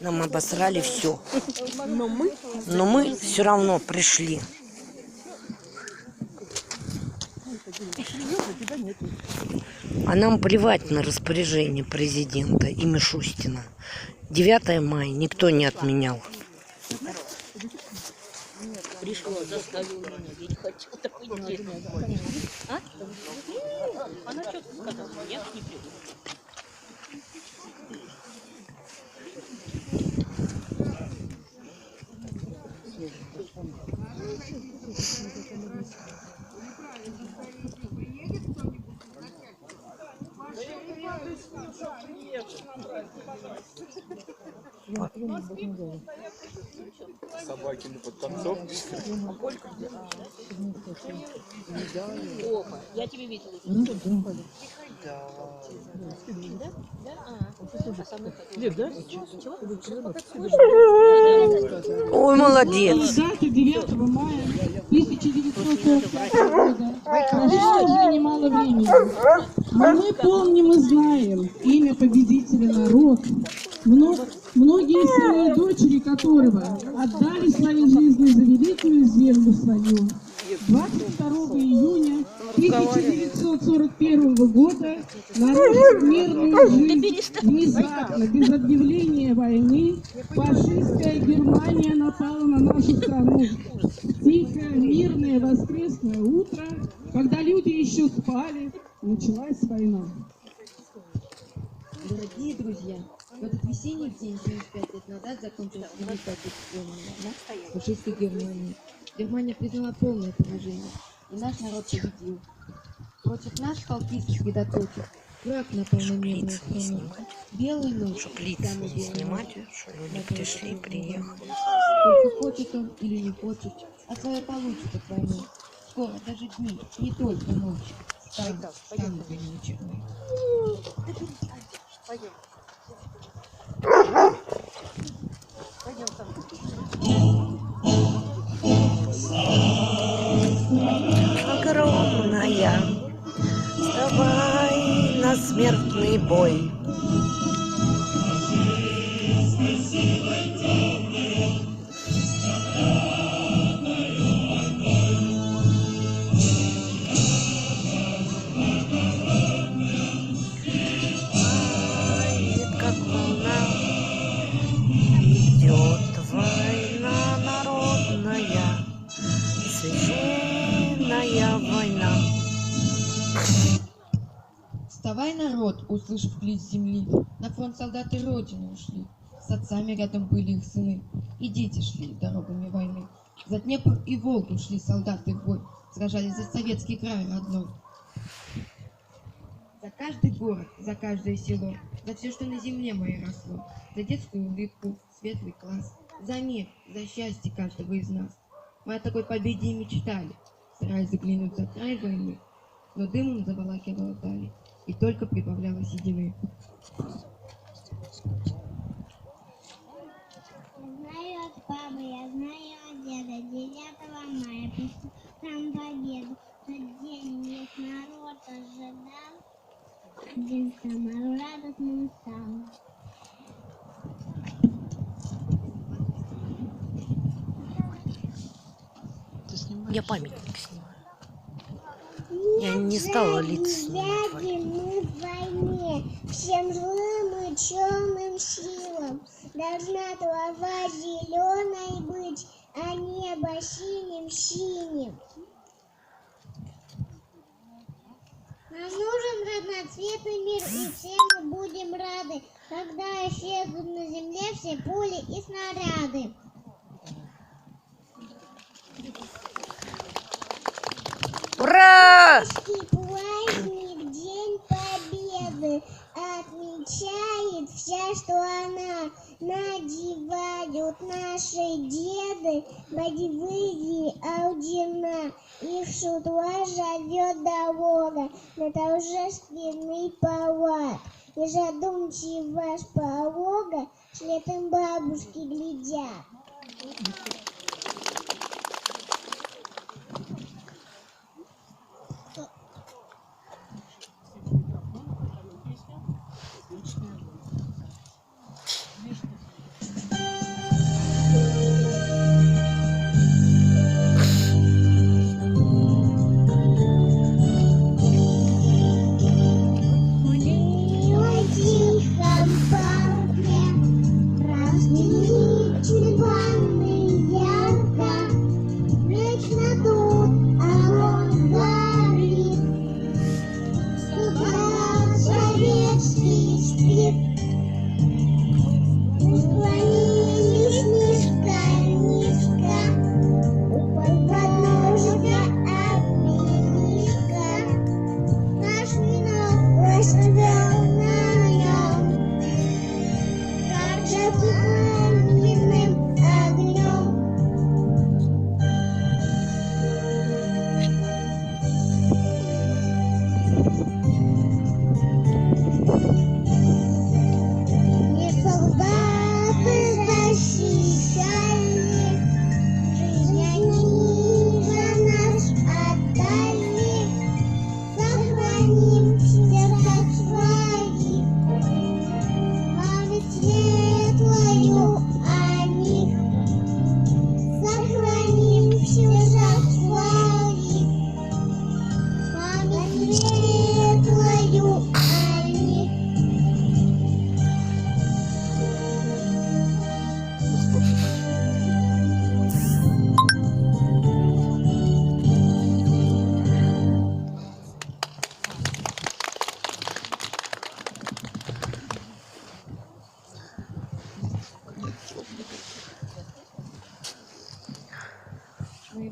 Нам обосрали все. Но мы все равно пришли. А нам плевать на распоряжение президента и Мишустина. 9 мая никто не отменял. Пришло, заставил меня, ведь хотел такой день. А? Она что-то сказала, нет, не приду. Собаки под концов. Опа, я тебе видела. Да. Ой, молодец. Дата 9 мая 1945 года прошло уже немало времени. Но мы помним и знаем имя победителя народ, многие сыны и дочери которого отдали свои жизни за великую землю свою. 22 июня 1941 года нарушив мирную жизнь внезапно, без объявления войны, фашистская Германия напала на нашу страну. Тихое, мирное воскресное утро, когда люди еще спали, началась война. Дорогие друзья, в этот весенний день, 75 лет назад, закончилась Великая Отечественная война в фашистской Германии. Германия признала полное поражение, и наш народ победил. Против нас полки сосредоточив, враг напал на мирную страну. Белый ночь, Чтоб лица не снимать, что люди пришли, приехали. только хочет он или не хочет, а свое получит от войны. Скоро даже дни, не только ночи, станут вечерами. Огромная, вставай на смертный бой. Тает, как волна, идет война народная, священная война. Вставай, народ, услышав клич земли, на фронт солдаты Родины ушли. С отцами рядом были их сыны, и дети шли дорогами войны. За Днепр и Волгу шли солдаты в бой, сражались за советский край родной. За каждый город, за каждое село, за все, что на земле моей росло, за детскую улыбку, светлый класс, за мир, за счастье каждого из нас. Мы о такой победе и мечтали, стараясь заглянуть за край войны, но дымом заволакивало дали, и только прибавлялось седины. Знаю от папы, я знаю от деда, 9 мая пустил нам победу. Тот день весь народ ожидал, день самым радостным стал. Я памятник снимаю. Я не стала лиц снимать. Мы в войне, всем злым и черным силам. Должна трава зеленой быть, а небо синим-синим. Нам нужен разноцветный мир, и все мы будем рады, когда исчезнут на земле все пули и снаряды. Ура! Праздник, День Победы, отмечает вся страна. Надевают наши деды боевые ордена. Их с утра зовет дорога на торжественный парад. И задумчиво с порога вслед им бабушки глядят.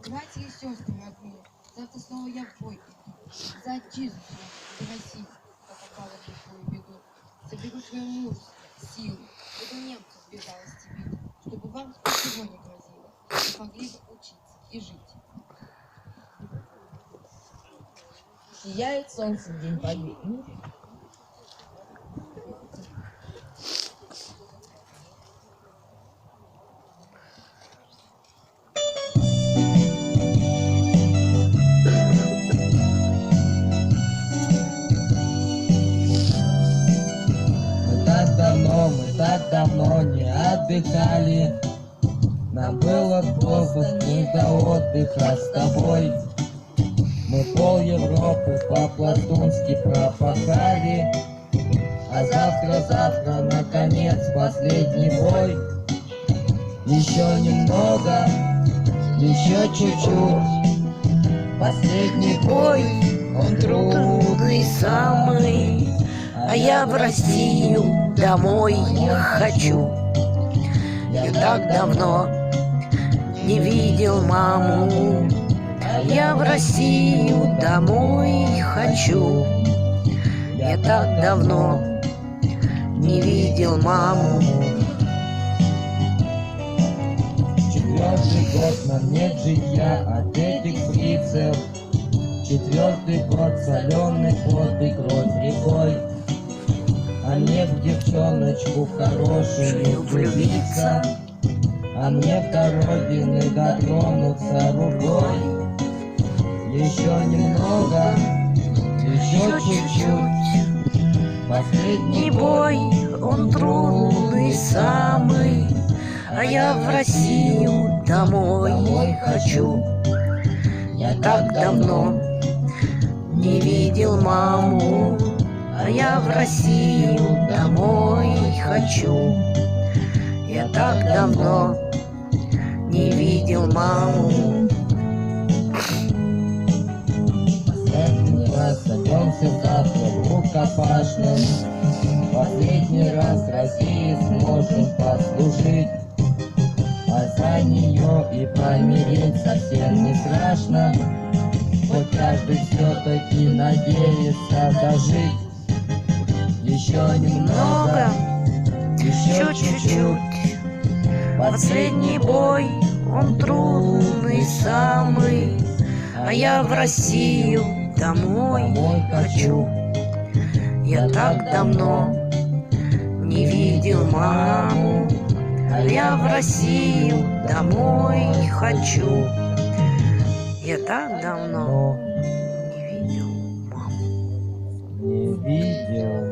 братья и сестры родные, завтра снова я в бой иду. За отчизну, за Россию, кто попала в такую беду. Соберу свою мужество, силу, чтобы немцев бежала степить, чтобы вам ничего не грозило, и могли бы учиться и жить. Сияет солнце в день победы. Мы так давно не отдыхали. Нам было плохо не до отдыха с тобой. Мы пол Европы по-пластунски пропахали. А завтра, наконец, последний бой. Еще немного, еще чуть-чуть. Последний бой, он трудный самый. А я в Россию домой хочу. Я так давно не видел маму. Я в Россию домой хочу. Я так давно не видел маму. Четвертый год нам нет житья от этих фрицев. Четвертый год соленый пот и кровь рекой. А мне в девчоночку хорошую влюбиться, а мне в родины дотронуться рукой. Еще немного, еще чуть-чуть. Последний бой, он трудный самый. А я в Россию домой хочу. Я так давно не видел маму. А я в Россию домой хочу. Я так давно не видел маму. Последний раз сойдемся завтра в рукопашном. Последний раз России сможем послужить. А за нее и помереть совсем не страшно. Хоть каждый все-таки надеется дожить. Еще немного, еще чуть-чуть. Последний бой, он трудный самый. А я в Россию домой хочу. Я так давно не видел маму. А я в Россию домой хочу. Я так давно не видел маму. Не видел